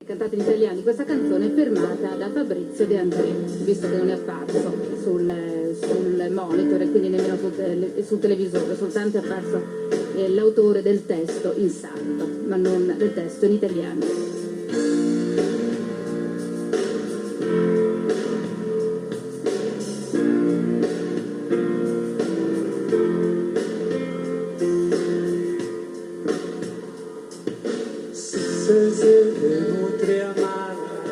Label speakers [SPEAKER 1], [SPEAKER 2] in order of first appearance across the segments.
[SPEAKER 1] Cantate in italiano, questa canzone è firmata da Fabrizio De André, visto che non è apparso sul monitor e quindi nemmeno sul televisore, soltanto è apparso l'autore del testo in sardo, ma non del testo in italiano.
[SPEAKER 2] Se nutria amara,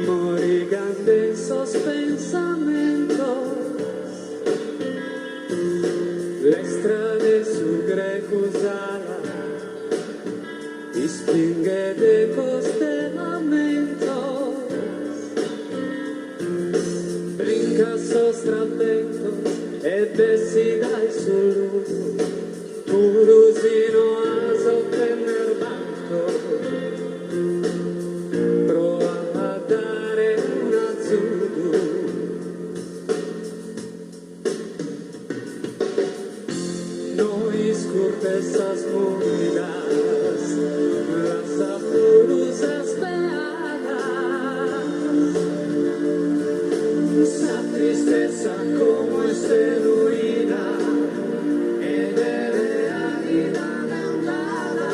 [SPEAKER 2] morigante en sospensamiento, l'extra de su grecusala, ispingue de costellamento, brinca sostraventos e decida il suo luto, purusino a sottener banco, prova a dare un azzurro. Noi scurtesas movidas, las apurusas peadas, esa tristeza como es genuina, ed è realidad andada.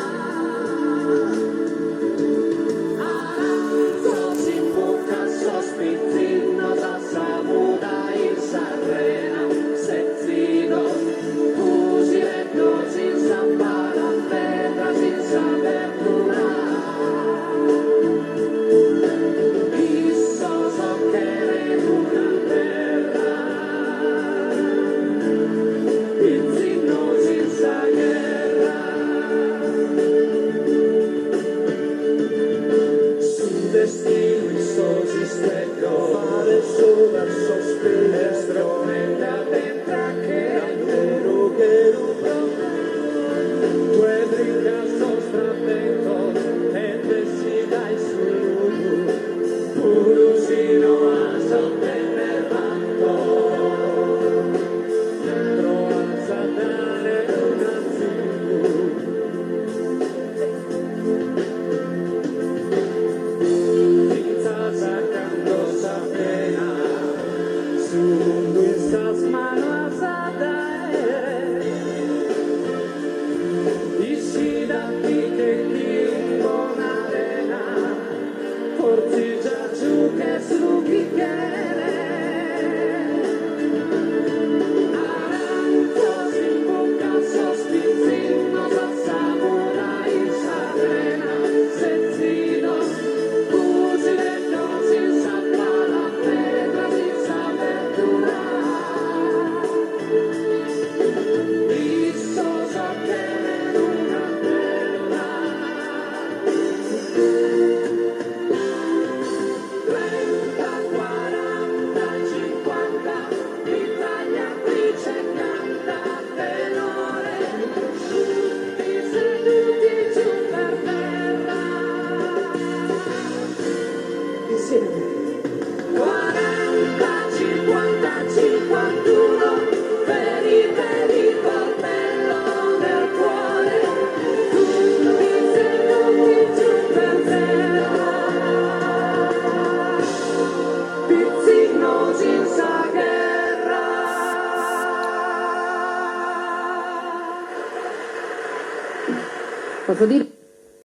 [SPEAKER 2] Aranzos in bocca, sospitzinos a sabuda in Sarrena, setzinos, fusilettos in zampara, pedras in sabertura. Issos occhiere in una terra, pizzinos in sa guerra. Su destino il sosisterio, fare su verso spinestro, nella dentro che nero che rubro, due brinca sostravetto e decida il suo purusino a sottener vanto, provas a dare un azzurro. Sacando sa pena, su mundo estas manos a dare, y si da pique qui buona arena, fortiggia giù che su bicchiere. Aranzos in bocca, sospizzinos a sabora in Sarrena, setzinos, fusilettos in zampara, pedras in sabertura. Issos occhiere in una terra, 30, 40, 50, l'itagliatrice canta tenore, tutti seduti giù per terra. Insieme. 40, 50, 51, ferite di coltello nel cuore, tutti seduti giù per terra. Pizzinos in sa guerra.
[SPEAKER 1] Posso dire?